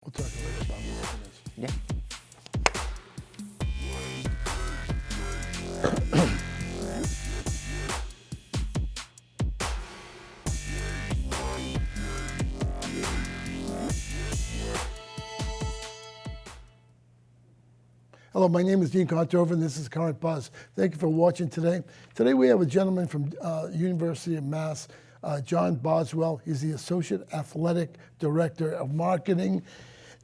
We'll talk a little about this. Yeah. Hello, my name is Dean Contover, and this is Current Buzz. Thank you for watching today. Today we have a gentleman from University of Mass, Jon Boswell. He's the Associate Athletic Director of Marketing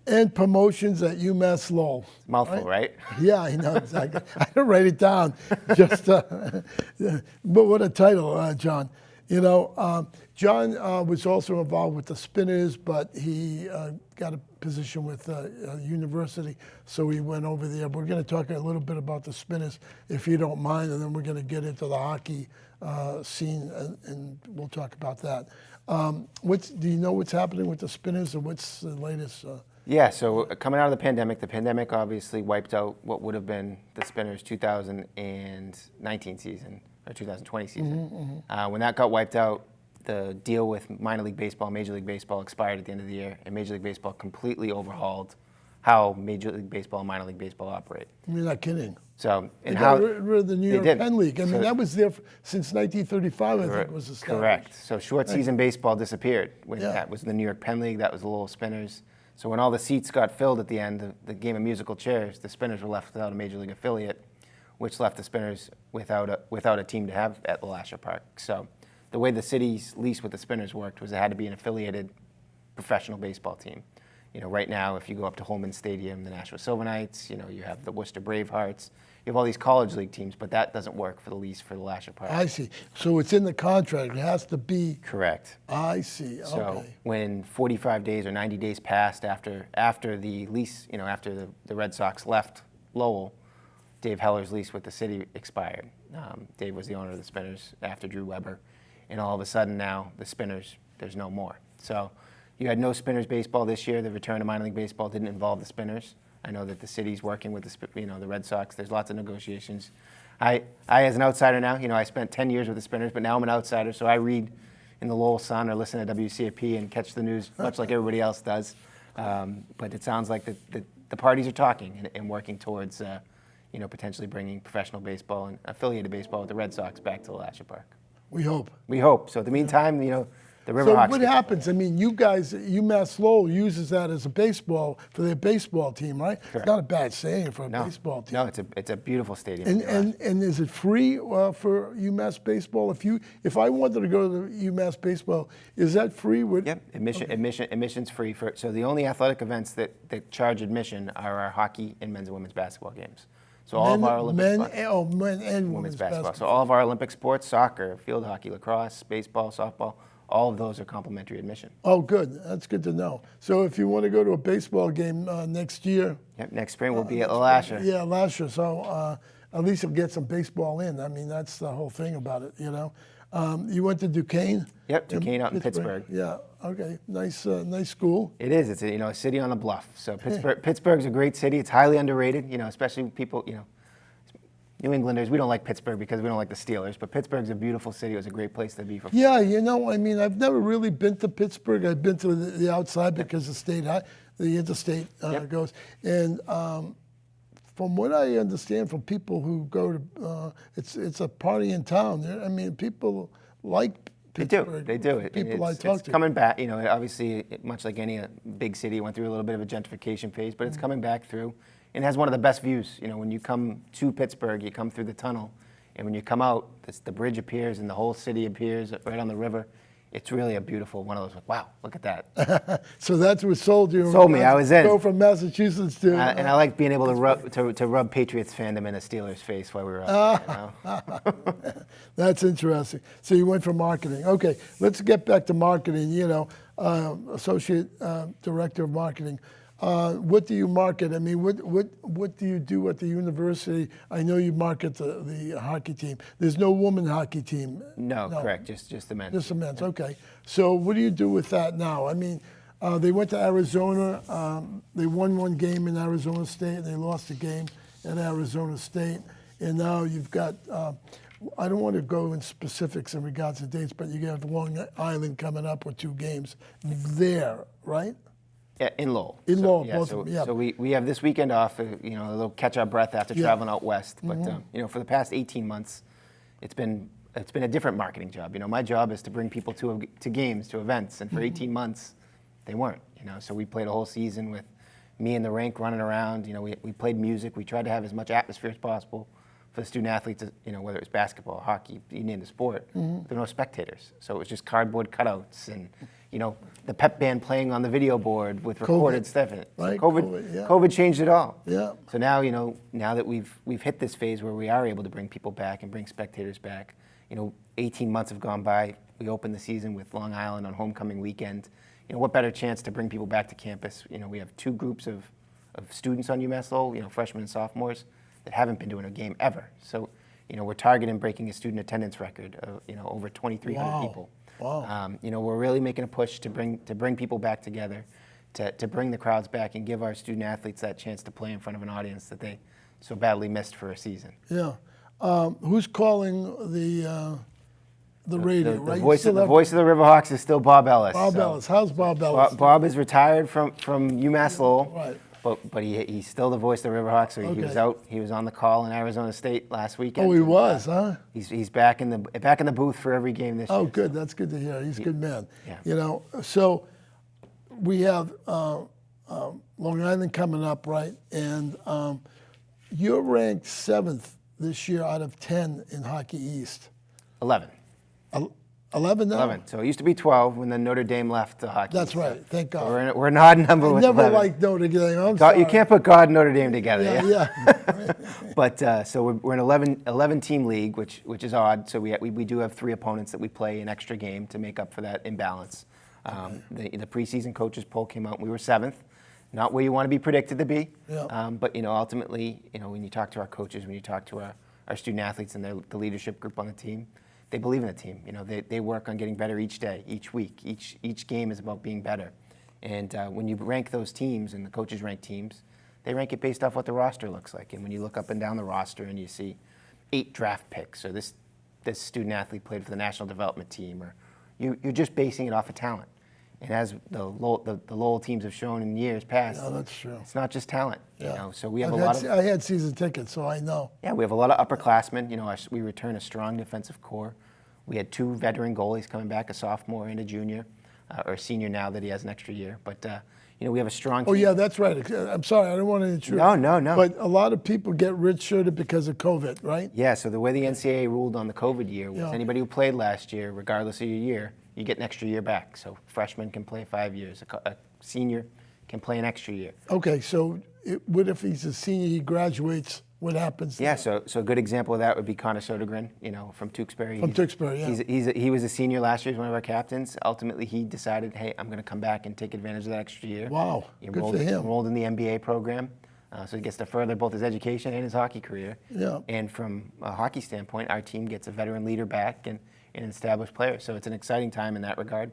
and Promotions at UMass Lowell. Mouthful, right? Yeah, I know exactly. I didn't write it down. Just, but what a title, John. You know, John was also involved with the Spinners, but he got a position with university, so he went over there. We're going to talk a little bit about the Spinners, if you don't mind, and then we're going to get into the hockey scene, and we'll talk about that. Do you know what's happening with the Spinners, or what's the latest? Yeah, so coming out of the pandemic obviously wiped out what would have been the Spinners' 2019 season, or 2020 season. When that got wiped out, the deal with minor league baseball, Major League Baseball expired at the end of the year, and Major League Baseball completely overhauled how Major League Baseball and minor league baseball operate. You're not kidding. So, They got rid of the New York Penn League. I mean, that was there since 1935, I think, was established. Correct. So short season baseball disappeared. When that was the New York Penn League, that was the Lowell Spinners. So when all the seats got filled at the end of the game of musical chairs, the Spinners were left without a Major League affiliate, which left the Spinners without a team to have at Lasher Park. So the way the city's lease with the Spinners worked was it had to be an affiliated professional baseball team. You know, right now, if you go up to Holman Stadium, the Nashville Silver Knights, you know, you have the Worcester Bravehearts, you have all these college league teams, but that doesn't work for the lease for the Lasher Park. I see. So it's in the contract. It has to be. Correct. I see. So okay. when 45 days or 90 days passed after the lease, you know, after the Red Sox left Lowell, Dave Heller's lease with the city expired. Dave was the owner of the Spinners after Drew Weber, and all of a sudden now the Spinners, there's no more. So you had no Spinners baseball this year. The return to minor league baseball didn't involve the Spinners. I know that the city's working with the Red Sox. There's lots of negotiations. I as an outsider now, you know, I spent 10 years with the Spinners, but now I'm an outsider, so I read in the Lowell Sun or listen to WCAP and catch the news much like everybody else does. But it sounds like the parties are talking and working towards, you know, potentially bringing professional baseball and affiliated baseball with the Red Sox back to the Lasher Park. We hope. We hope. So in the meantime, you know, the Riverhawks. So what happens? I mean, you guys, UMass Lowell uses that as a baseball for their baseball team, right? Correct. It's not a bad saying for a baseball team. No, it's a beautiful stadium. And is it free for UMass baseball? If I wanted to go to UMass baseball, is that free? Yep, admission's free. So the only athletic events that charge admission are our hockey and men's and women's basketball games. So all of our Olympic men and women's basketball. So all of our Olympic sports, soccer, field hockey, lacrosse, baseball, softball, all of those are complimentary admission. Oh, good. That's good to know. So if you want to go to a baseball game next year. Yep, next spring we'll be at Lasher. Yeah, Lasher. So at least you'll get some baseball in. I mean, that's the whole thing about it, you know. You went to Duquesne? Yep, Duquesne out in Pittsburgh. Yeah, okay. Nice school. It is. It's a city on a bluff. So Pittsburgh's a great city. It's highly underrated, you know, especially people, you know, New Englanders, we don't like Pittsburgh because we don't like the Steelers, but Pittsburgh's a beautiful city. It was a great place to be for. Yeah, you know, I mean, I've never really been to Pittsburgh. I've been to the outside because the interstate goes. And from what I understand from people who go to, it's a party in town. I mean, people like Pittsburgh. They do. People I talk to. It's coming back, you know, obviously, much like any big city, it went through a little bit of a gentrification phase, but it's coming back through. And it has one of the best views. You know, when you come to Pittsburgh, you come through the tunnel, and when you come out, the bridge appears and the whole city appears right on the river. It's really a beautiful one of those. Wow, look at that. So that's what sold you. Sold me. I was in. Go from Massachusetts to. And I like being able to rub Patriots fandom in a Steelers face while we were out there. You know? That's interesting. So you went for marketing. Okay, let's get back to marketing. You know, Associate Director of Marketing. What do you market? I mean, what do you do at the university? I know you market the hockey team. There's no women hockey team. No, correct. Just the men's. Just the men's. Okay. So what do you do with that now? I mean, they went to Arizona. They won one game in Arizona State. They lost a game at Arizona State, and now you've got. I don't want to go in specifics in regards to dates, but you have Long Island coming up with 2 games there, right? Yeah, in Lowell. In Lowell, yeah, both so, of them, yeah. So we have this weekend off, a little catch our breath after traveling out west. But for the past 18 months, it's been a different marketing job. My job is to bring people to games, to events, and for 18 months, they weren't. So we played a whole season with me in the rink running around. We played music. We tried to have as much atmosphere as possible for the student athletes. Whether it was basketball, hockey, you name the sport. There were no spectators, so it was just cardboard cutouts and the pep band playing on the video board with recorded stuff in it. Right, So COVID changed it all. Yeah. So now, now that we've hit this phase where we are able to bring people back and bring spectators back, 18 months have gone by. We opened the season with Long Island on homecoming weekend. What better chance to bring people back to campus? We have two groups of students on UMass Lowell, freshmen and sophomores, that haven't been doing a game ever. So, we're targeting breaking a student attendance record of, over 2,300 people. Wow. We're really making a push to bring people back together, to bring the crowds back and give our student athletes that chance to play in front of an audience that they so badly missed for a season. Yeah. Who's calling the radio? The right? voice of the Riverhawks is still Bob Ellis. Bob Ellis. How's Bob Ellis? Bob is retired from UMass Lowell. Right. But he's still the voice of the Riverhawks. So he was on the call in Arizona State last weekend. Oh, he was, huh? He's back in the booth for every game this year. Oh, good. That's good to hear. He's a good man. Yeah. So we have Long Island coming up, right? And you're ranked 7th this year out of 10 in Hockey East. 11. 11 now? 11. So it used to be 12 when then Notre Dame left the hockey. That's right. Thank God. So we're an odd number with never 11. liked Notre Dame. I'm sorry. You can't put God and Notre Dame together. Yeah. But so we're an 11 team league, which is odd. So we do have 3 opponents that we play an extra game to make up for that imbalance. The preseason coaches poll came out and we were 7th. Not where you want to be predicted to be. Yeah. But ultimately, when you talk to our coaches, when you talk to our student athletes and the leadership group on the team, they believe in the team. They work on getting better each day, each week. Each game is about being better. And when you rank those teams, and the coaches rank teams, they rank it based off what the roster looks like. And when you look up and down the roster and you see 8 draft picks, or this student athlete played for the national development team, or you're just basing it off of talent. And as the Lowell teams have shown in years past, that's true. It's not just talent. Yeah. So we have I had season tickets, so I know. Yeah, we have a lot of upperclassmen. We return a strong defensive core. We had 2 veteran goalies coming back, a sophomore and a junior, or a senior now that he has an extra year. But we have a strong team. Oh yeah, that's right. I'm sorry, I don't want to intrude. No. But a lot of people get redshirted because of COVID, right? Yeah. So the way the NCAA ruled on the COVID year was anybody who played last year, regardless of your year, you get an extra year back. So freshmen can play 5 years. A senior can play an extra year. Okay, so what if he's a senior, he graduates, what happens? Yeah, so a good example of that would be Connor Sodergren, from Tewksbury. From Tewksbury, yeah. He was a senior last year, as one of our captains. Ultimately, he decided, hey, I'm going to come back and take advantage of that extra year. Wow, good for him. Enrolled in the MBA program, so he gets to further both his education and his hockey career. Yeah. And from a hockey standpoint, our team gets a veteran leader back and an established player. So it's an exciting time in that regard.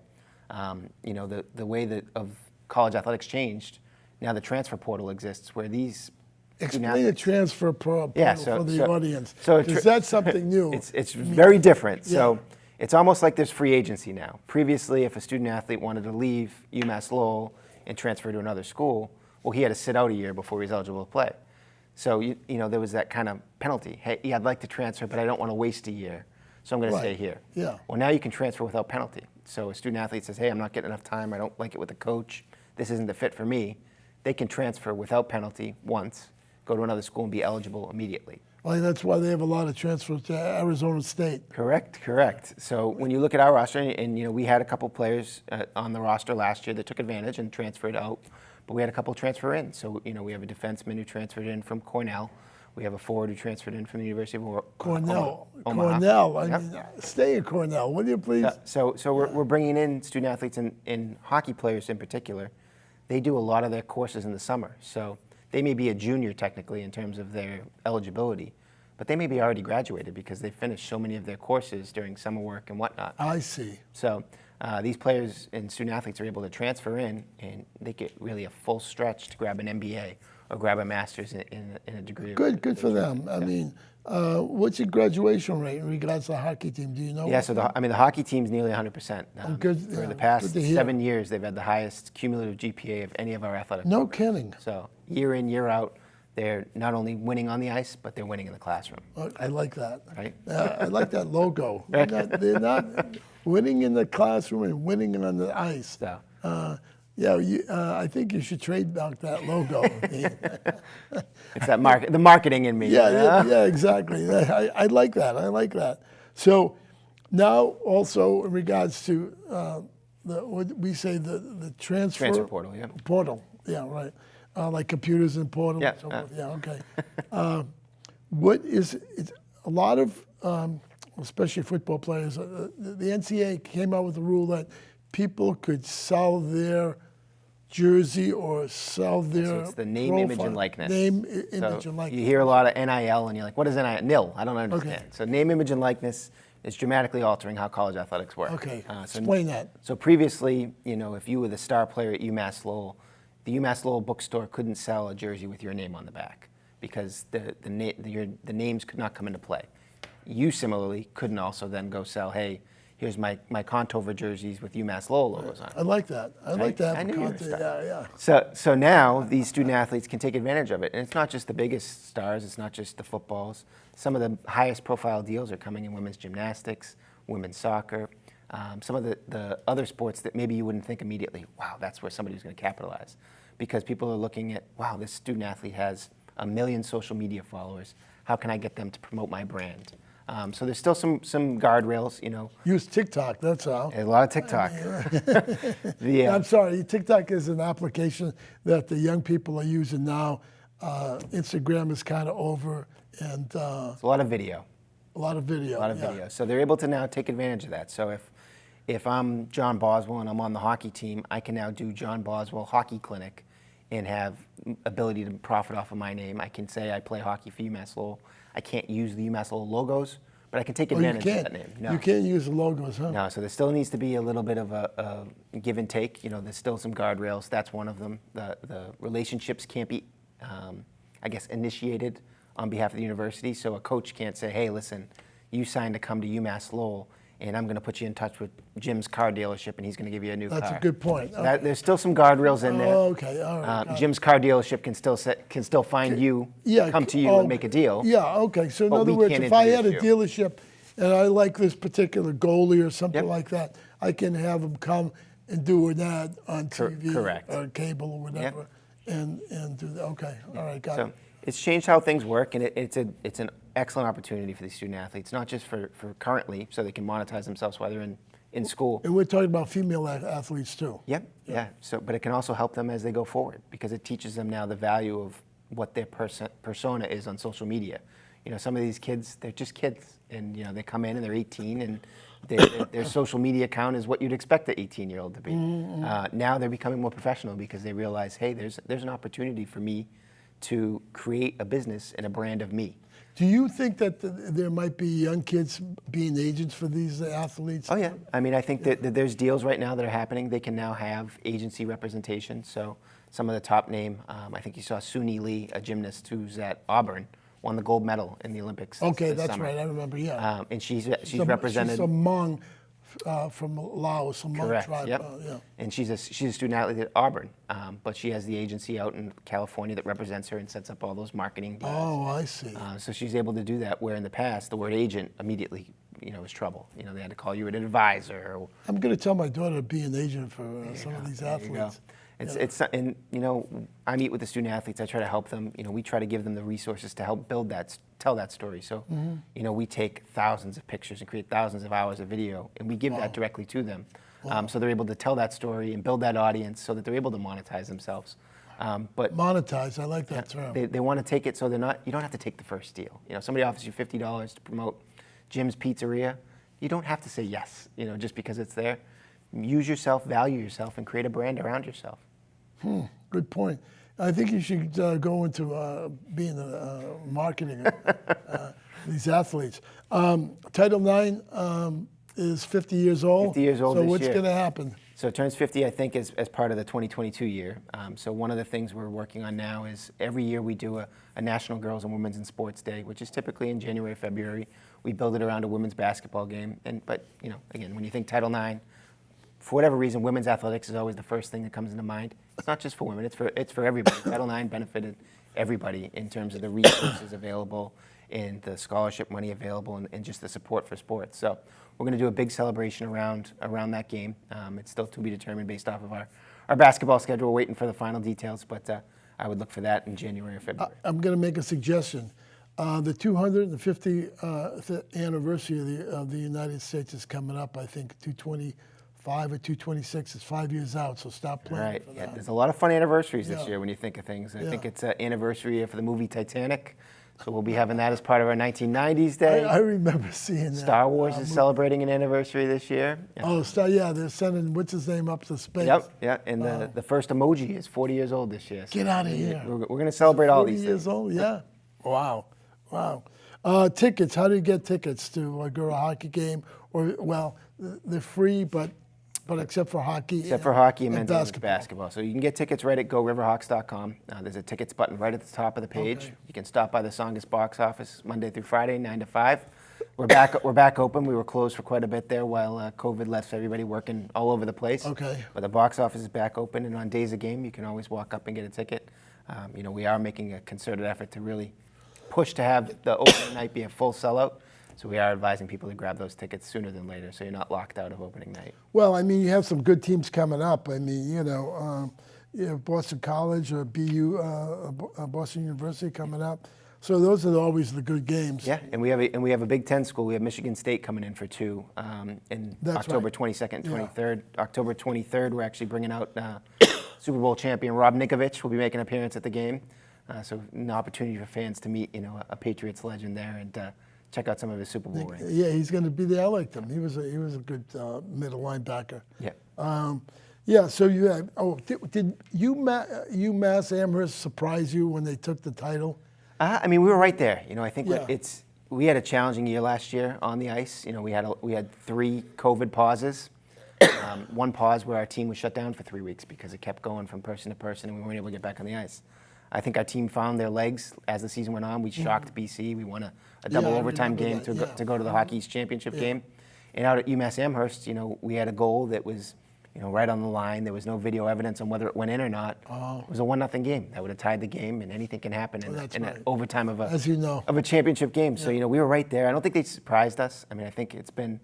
The way that of college athletics changed, now the transfer portal exists where these Explain the transfer portal for the audience. Because that's something new. It's very different. Yeah. So it's almost like there's free agency now. Previously, if a student athlete wanted to leave UMass Lowell and transfer to another school, well, he had to sit out a year before he was eligible to play. So there was that kind of penalty. Hey, yeah, I'd like to transfer, but I don't want to waste a year, so I'm going to stay here. Yeah. Well, now you can transfer without penalty. So a student athlete says, hey, I'm not getting enough time. I don't like it with the coach. This isn't the fit for me. They can transfer without penalty once, go to another school and be eligible immediately. Well, that's why they have a lot of transfers to Arizona State. Correct. So when you look at our roster, and we had a couple players on the roster last year that took advantage and transferred out, but we had a couple transfer in. So we have a defenseman who transferred in from Cornell. We have a forward who transferred in from the University of Cornell. Omaha. Cornell. I mean, stay in Cornell, will you please? So we're bringing in student athletes and hockey players in particular. They do a lot of their courses in the summer. So they may be a junior technically in terms of their eligibility, but they may be already graduated because they finished so many of their courses during summer work and whatnot. I see. So These players and student athletes are able to transfer in, and they get really a full stretch to grab an MBA or grab a master's in a degree. Good for them. I mean, what's your graduation rate in regards to the hockey team? Do you know? Yeah, so the hockey team's nearly 100%. Good, For yeah, the past good to hear. 7 years, they've had the highest cumulative GPA of any of our athletic No programs. kidding. So year in, year out, they're not only winning on the ice, but they're winning in the classroom. I like that. Right. I like that logo. They're not winning in the classroom and winning on the ice. So. Yeah, I think you should trademark that logo. It's that the marketing in me. Yeah, exactly. I like that. I like that. So now, also in regards to what we say the transfer portal, yeah. portal. Yeah, right. Like computers and portal. Yeah, And so forth. Yeah. Okay. What is it's a lot of especially football players? The NCAA came out with a rule that people could sell their jersey or sell their So it's the name, image, profile. and likeness. Name, So image, and likeness. you hear a lot of NIL, and you're like, what is NIL? Nil. I don't understand. Okay. So name, image, and likeness is dramatically altering how college athletics work. Okay, So explain that. So previously, if you were the star player at UMass Lowell, the UMass Lowell bookstore couldn't sell a jersey with your name on the back because the names could not come into play. You similarly couldn't also then go sell, hey, here's my Contover jerseys with UMass Lowell logos on it. I like that. I like that. I knew you were a star. Yeah. So now these student athletes can take advantage of it. And it's not just the biggest stars, it's not just the footballs. Some of the highest profile deals are coming in women's gymnastics, women's soccer, some of the other sports that maybe you wouldn't think immediately, wow, that's where somebody's going to capitalize. Because people are looking at, wow, this student athlete has 1 million social media followers. How can I get them to promote my brand? So there's still some guardrails, Use TikTok, that's all. A lot of TikTok. I'm sorry, TikTok is an application that the young people are using now. Instagram is kind of over, and It's a lot of video. a lot of video. A lot of video. So they're able to now take advantage of that. So if I'm Jon Boswell and I'm on the hockey team, I can now do Jon Boswell Hockey Clinic and have ability to profit off of my name. I can say I play hockey for UMass Lowell. I can't use the UMass Lowell logos, but I can take advantage of that name. No. You can't use the logos, huh? No, so there still needs to be a little bit of a give and take. There's still some guardrails. That's one of them. The relationships can't be, initiated on behalf of the university. So a coach can't say, hey, listen, you signed to come to UMass Lowell, and I'm going to put you in touch with Jim's car dealership, and he's going to give you a new car. That's a good point. So there's still some guardrails in there. Oh, okay, all right. got it. Jim's car dealership can still find you, come to you and make a deal. Yeah, okay. So in But other we words, can't if I had a introduce dealership and I like this particular goalie or something Yep. like that, I can have them come and do an ad on TV correct. or cable or whatever, and do that. Okay, all right, got So it. it's changed how things work, and it's an excellent opportunity for these student athletes, not just for currently, so they can monetize themselves while they're in school. And we're talking about female athletes too. Yep, yeah. So, but it can also help them as they go forward because it teaches them now the value of what their persona is on social media. Some of these kids, they're just kids, and they come in and they're 18, and their social media account is what you'd expect an 18-year-old to be. Now they're becoming more professional because they realize, hey, there's an opportunity for me to create a business and a brand of me. Do you think that there might be young kids being agents for these athletes? Oh, yeah. I think that there's deals right now that are happening. They can now have agency representation. So some of the top name, I think you saw Suni Lee, a gymnast who's at Auburn, won the gold medal in the Olympics. Okay, this that's summer. right. I remember, yeah. And she's represented. She's a Hmong from Laos, a Hmong Correct. tribe. Yep. Yeah. And she's a student athlete at Auburn, but she has the agency out in California that represents her and sets up all those marketing deals. Oh, I see. So she's able to do that. Where in the past, the word agent immediately, was trouble. They had to call you an advisor. Or, I'm going to tell my daughter to be an agent for some of these there you go. athletes. And I meet with the student athletes. I try to help them. We try to give them the resources to help tell that story. So, we take thousands of pictures and create thousands of hours of video, and we give that directly to them. So they're able to tell that story and build that audience, so that they're able to monetize themselves. But Monetize, I like that term. they want to take it so they're not. You don't have to take the first deal. Somebody offers you $50 to promote Jim's Pizzeria. You don't have to say yes. Just because it's there. Use yourself, value yourself, and create a brand around yourself. Good point. I think you should go into being marketing these athletes. Title IX, is 50 years old. 50 years old So this what's year. going to happen? So it turns 50, I think, as part of the 2022 year. So one of the things we're working on now is every year we do a National Girls and Women's in Sports Day, which is typically in January, February. We build it around a women's basketball game. But again, when you think Title IX, for whatever reason, women's athletics is always the first thing that comes into mind. It's not just for women; it's for everybody. Title IX benefited everybody in terms of the resources available and the scholarship money available and just the support for sports. So we're going to do a big celebration around that game. It's still to be determined based off of our basketball schedule. We're waiting for the final details, but I would look for that in January or February. I'm going to make a suggestion. The 250th anniversary of the United States is coming up. I think 225 or 226 is 5 years out, so stop planning Right. for Yeah, that. there's a lot of fun anniversaries this Yeah. year when you think of things. I Yeah. think it's an anniversary for the movie Titanic, so we'll be having that as part of our 1990s day. I remember seeing that. Star Wars is celebrating an anniversary this year. They're sending what's his name up to space. Yep, yeah, and the first emoji is 40 years old this year. So Get out of here. We're going to celebrate all 40 these years things. old, yeah. Wow. Tickets, how do you get tickets to go to a hockey game? They're free, but except for hockey. Except for hockey and men's and women's basketball. So you can get tickets right at GoRiverHawks.com. There's a tickets button right at the top of the page. Okay. You can stop by the Songus box office Monday through Friday, 9 to 5. We're back open. We were closed for quite a bit there while COVID left everybody working all over the place. Okay. But the box office is back open, and on days of game, you can always walk up and get a ticket. We are making a concerted effort to really push to have the opening night be a full sellout. So we are advising people to grab those tickets sooner than later, so you're not locked out of opening night. Well, I mean, you have some good teams coming up. I mean, you have Boston College or Boston University coming up. So those are always the good games. Yeah, and we have a Big Ten school. We have Michigan State coming in for two in That's October right. 22nd, Yeah. 23rd. October 23rd, we're actually bringing out Super Bowl champion Rob Ninkovich will be making an appearance at the game. So an opportunity for fans to meet, a Patriots legend there and check out some of his Super Bowl rings. Yeah, he's going to be there. I liked him. He was a good middle linebacker. Yeah. So you had. Did UMass Amherst surprise you when they took the title? We were right there. I think Yeah. we had a challenging year last year on the ice. We had 3 COVID pauses. One pause where our team was shut down for 3 weeks because it kept going from person to person and we weren't able to get back on the ice. I think our team found their legs as the season went on. We shocked BC. We won a double I overtime remember game that, to go to the Hockey East Championship game. And out at UMass Amherst, we had a goal that was right on the line. There was no video evidence on whether it went in or not. It was a 1-0 game. That would have tied the game, and anything can happen in right. an overtime of As you know. a championship game. So, we were right there. I don't think they surprised us. I think it's been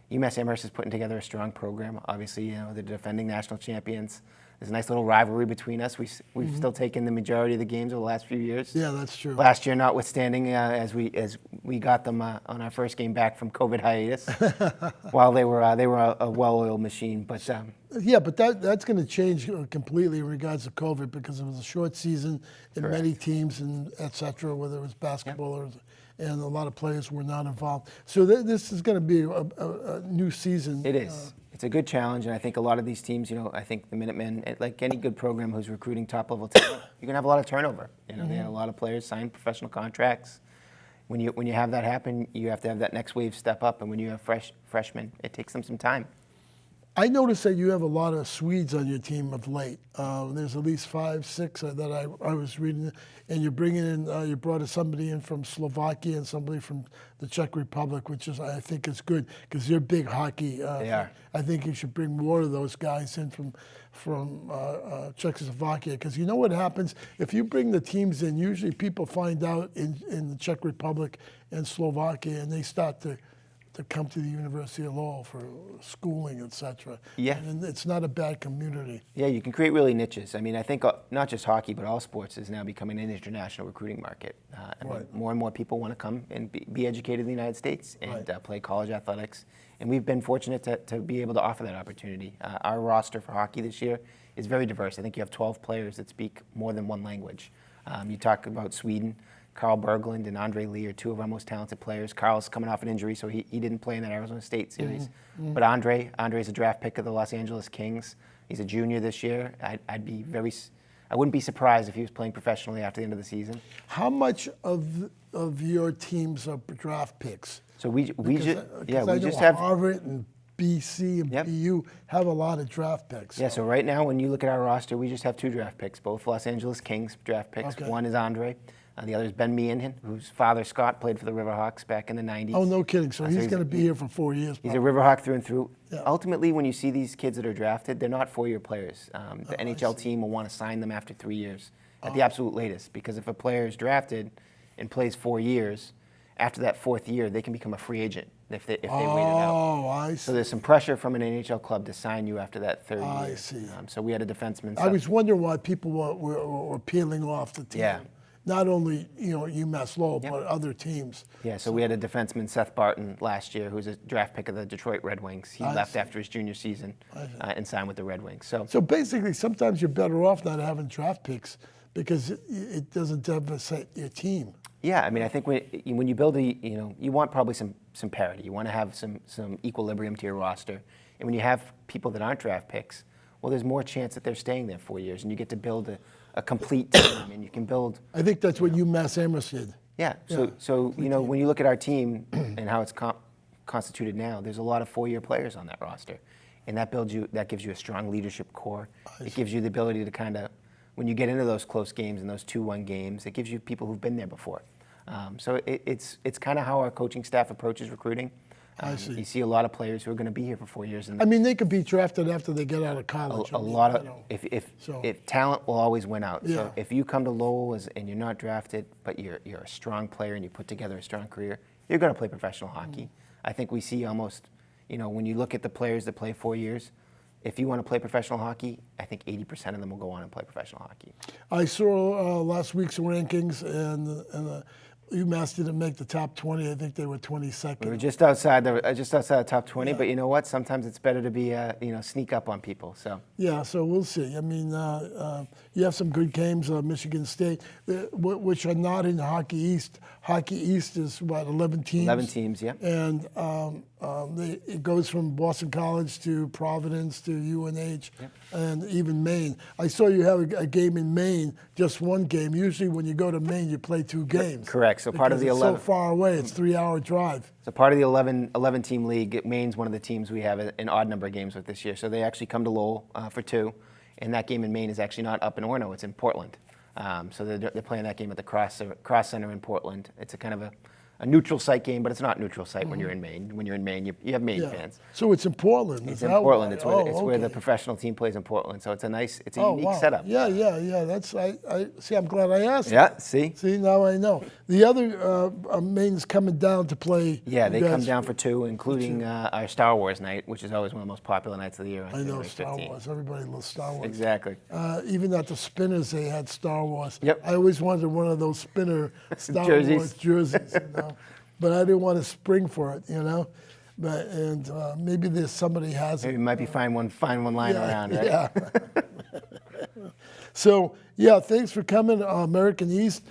UMass Amherst is putting together a strong program. Obviously, they're defending national champions. There's a nice little rivalry between us. We've still taken the majority of the games over the last few years. Yeah, that's true. Last year, notwithstanding, as we got them on our first game back from COVID hiatus, while they were a well-oiled machine. But But that's going to change completely in regards to COVID because it was a short season in Correct. many teams and et cetera, whether it was basketball and a lot of players were not involved. So this is going to be a new season. it is. It's a good challenge, and I think a lot of these teams, I think the Minutemen, like any good program who's recruiting top-level talent, you're going to have a lot of turnover. They had a lot of players sign professional contracts. When you have that happen, you have to have that next wave step up, and when you have freshmen, it takes them some time. I noticed that you have a lot of Swedes on your team of late. There's at least 5, 6 that I was reading, and you're bringing in. You brought somebody in from Slovakia and somebody from the Czech Republic, which is I think is good because they're big hockey. They are. I think you should bring more of those guys in from Czechoslovakia because you know what happens if you bring the teams in. Usually people find out in the Czech Republic and Slovakia, and they start to come to the University of Lowell for schooling, etc. Yeah. And it's not a bad community. Yeah, you can create really niches. I think not just hockey, but all sports is now becoming an international recruiting market. More and more people want to come and be educated in the United States and play college athletics. And we've been fortunate to be able to offer that opportunity. Our roster for hockey this year is very diverse. I think you have 12 players that speak more than one language. You talk about Sweden. Carl Berglund and Andre Lee are 2 of our most talented players. Carl's coming off an injury, so he didn't play in that Arizona State series. But Andre's a draft pick of the Los Angeles Kings. He's a junior this year. I wouldn't be surprised if he was playing professionally after the end of the season. How much of your teams are draft picks? So we just I know just have Harvard and BC and Yep. BU have a lot of draft picks. Yeah, so right now, when you look at our roster, we just have 2 draft picks, both Los Angeles Kings draft picks. Okay. One is Andre, the other is Ben Meehan, whose father, Scott, played for the Riverhawks back in the 90s. Oh, no kidding. So he's he's- going to be here for 4 years. He's a Riverhawk through and through. Yeah. Ultimately, when you see these kids that are drafted, they're not 4-year players. The NHL team will want to sign them after 3 years at the absolute latest, because if a player is drafted and plays 4 years, after that 4th year, they can become a free agent if they wait it out. Oh, I see. So there's some pressure from an NHL club to sign you after that 3rd year. I see. So we had a defenseman. I was wondering why people were peeling off the team. Yeah. Not only UMass Lowell, but other teams. Yeah, so we had a defenseman, Seth Barton, last year, who's a draft pick of the Detroit Red Wings. He left after his junior season and signed with the Red Wings. So basically, sometimes you're better off not having draft picks because it doesn't devastate your team. Yeah, I mean, I think when you build you want probably some parity. You want to have some equilibrium to your roster. And when you have people that aren't draft picks, well, there's more chance that they're staying there 4 years, and you get to build a complete team, and you can build. I think that's what UMass Amherst did. Yeah. So when you look at our team and how it's constituted now, there's a lot of 4-year players on that roster, and that gives you a strong leadership core. It gives you the ability to kind of, when you get into those close games and those 2-1 games, it gives you people who've been there before. So it's kind of how our coaching staff approaches recruiting. I see. You see a lot of players who are going to be here for 4 years. And I mean, they could be drafted after they get out of college. a lot of if talent will always win out. Yeah. So if you come to Lowell and you're not drafted, but you're a strong player and you put together a strong career, you're going to play professional hockey. I think we see almost, when you look at the players that play 4 years, if you want to play professional hockey, I think 80% of them will go on and play professional hockey. I saw last week's rankings, and UMass didn't make the top 20. I think they were 22nd. We were just outside the top 20, but you know what? Sometimes it's better to be sneak up on people. So Yeah, so we'll see. I mean, you have some good games. Michigan State, which are not in Hockey East. Hockey East is what, 11 teams. 11 teams, yeah. And it goes from Boston College to Providence to UNH, and even Maine. I saw you have a game in Maine, just one game. Usually, when you go to Maine, you play 2 games. Correct. So part of the Because 11. It's so far away. It's a 3-hour drive. So part of the 11 team league, Maine's one of the teams we have an odd number of games with this year. So they actually come to Lowell for 2, and that game in Maine is actually not up in Orono, it's in Portland. So they're playing that game at the Cross Center in Portland. It's a kind of a neutral site game, but it's not neutral site when you're in Maine. When you're in Maine, you have Maine fans. So it's in Portland. It's is in that Portland. why? It's where the Okay. professional team plays in Portland. So it's a unique Wow. setup. Yeah. That's I see. I'm glad I asked. Yeah. See. See, now I know. The other Maine's coming down to play. Yeah, they you come guys- down for 2, including our Star Wars night, which is always one of the most popular nights of the year. On I know January Star 15th. Wars. Everybody loves Star Wars. Exactly. Even at the Spinners, they had Star Wars. Yep. I always wanted one of those Spinner Star Jerseys. Wars jerseys, but I didn't want to spring for it, But maybe there's somebody has Maybe it. you might be find one lying around, right? Yeah. So, thanks for coming. American East,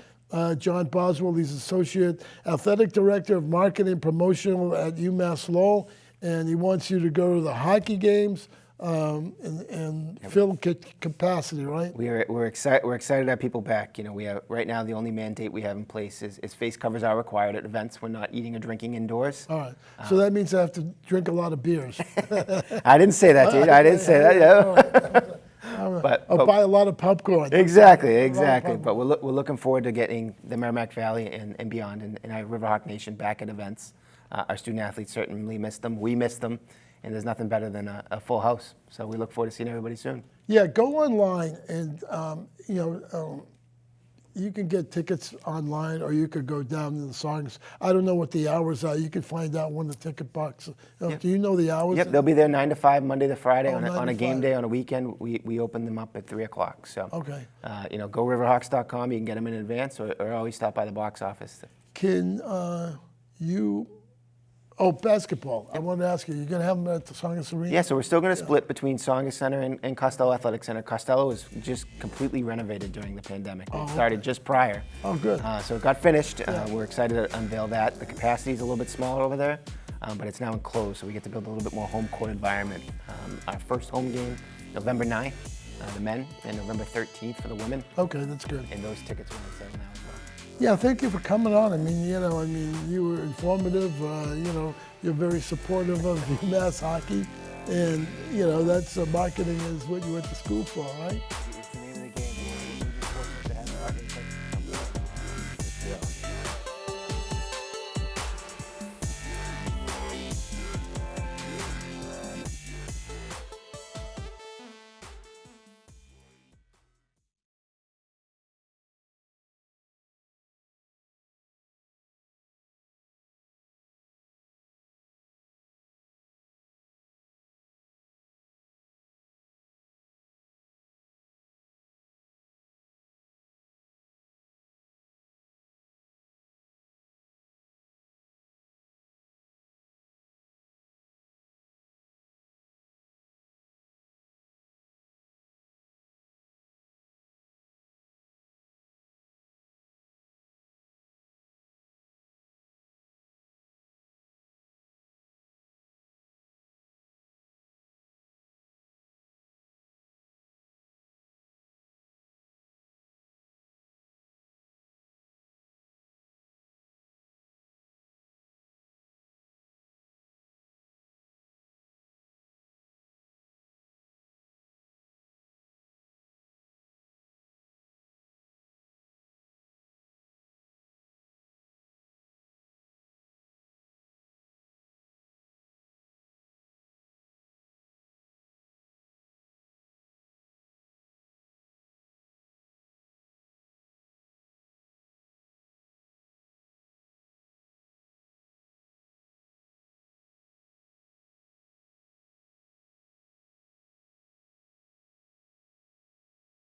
Jon Boswell, he's Associate Athletic Director of Marketing and Promotional at UMass Lowell, and he wants you to go to the hockey games and fill capacity, right? We're excited to have people back. We have right now the only mandate we have in place is face covers are required at events. We're not eating or drinking indoors. All right. So that means I have to drink a lot of beers. I didn't say that, dude. I didn't say that. Yeah. I'll buy a lot of popcorn. Exactly. But we're looking forward to getting the Merrimack Valley and beyond and our Riverhawk Nation back at events. Our student athletes certainly missed them. We missed them. And there's nothing better than a full house. So we look forward to seeing everybody soon. Yeah, go online and, you can get tickets online or you could go down to the songs. I don't know what the hours are. You can find out when the ticket box. Yep. Do you know the hours? Yep, they'll be there 9 to 5, Monday to Friday. Oh, 9 on to a game 5. day, on a weekend, we open them up at 3 o'clock. So, Okay. Go riverhawks.com. You can get them in advance or always stop by the box office. Can you? Oh, basketball. I wanted to ask you. You're going to have them at the Songus Arena? Yeah, so we're still going to split between Songus Center and Costello Athletic Center. Costello was just completely renovated during the pandemic. It started just prior. Oh, good. So it got finished. We're excited to unveil that. The capacity is a little bit smaller over there, but it's now enclosed, so we get to build a little bit more home court environment. Our first home game, November 9th, the men, and November 13th for the women. Okay, that's good. And those tickets are on sale now as well. Yeah, thank you for coming on. I mean, you were informative. You're very supportive of UMass hockey, and that's marketing is what you went to school for, right?